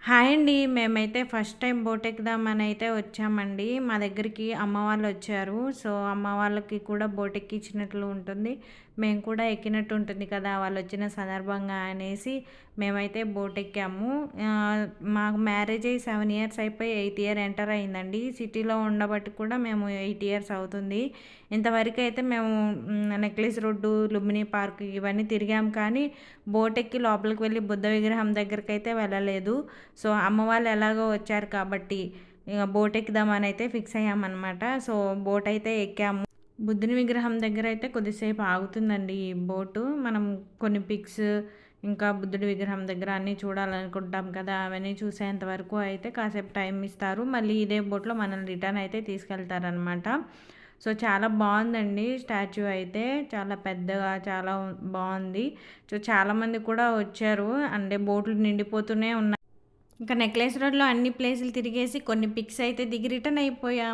Hi అండి. మేమైతే first time boat ఎక్కుదామని అయితే వచ్చామండి. మా దగ్గరికి అమ్మ వాళ్ళు వచ్చారు. సో, అమ్మ వాళ్ళకి కూడా బోట్ ఎక్కించినట్లు ఉంటుంది. మేము కూడా ఎక్కినట్టు ఉంటుంది కదా! వాళ్ళు వచ్చిన సందర్భంగా అనేసి మేమైతే బోట్ ఎక్కాము. మాకు మ్యారేజ్ అయ్యి 7 ఇయర్స్ అయిపోయి 8th ఇయర్ ఎంటర్ అయిందండి. సిటీలో ఉండబట్టి కూడా మేము 8 ఇయర్స్ అవుతుంది. ఇంతవరకు అయితే మేము నెక్లెస్ రోడ్డు, లుంబిని పార్క్ ఇవన్నీ తిరిగాం కానీ బోట్ ఎక్కి లోపలికి వెళ్ళి బుద్ధ విగ్రహం దగ్గరకైతే వెళ్ళలేదు. సో, అమ్మ వాళ్ళు ఎలాగో వచ్చారు కాబట్టి ఇక బోట్ ఎక్కుదామని అయితే ఫిక్స్ అయ్యామన్నమాట. సో, బోట్ అయితే ఎక్కాము. బుద్ధుని విగ్రహం దగ్గర అయితే కొద్దిసేపు ఆగుతుందండి ఈ బోటు. మనం కొన్ని పిక్స్ ఇంకా బుద్ధుడి విగ్రహం దగ్గర అన్నీ చూడాలనుకుంటాం కదా! అవన్నీ చూసేంత వరకు అయితే కాసేపు టైం ఇస్తారు. మళ్ళీ ఇదే బోట్‌లో మనల్ని రిటర్న్ అయితే తీసుకెళ్తారనమాట. సో, చాలా బావుందండి స్టాచ్యూ అయితే. చాలా పెద్దగా చాలా బావుంది. సో, చాలామంది కూడా వచ్చారు. అంటే బోట్లు నిండిపోతూనే ఉన్నాయి. ఇంకా నెక్లెస్ రోడ్‌లో అన్ని ప్లేసులు తిరిగేసి కొన్ని పిక్స్ అయితే దిగి రిటర్న్ అయిపోయాం.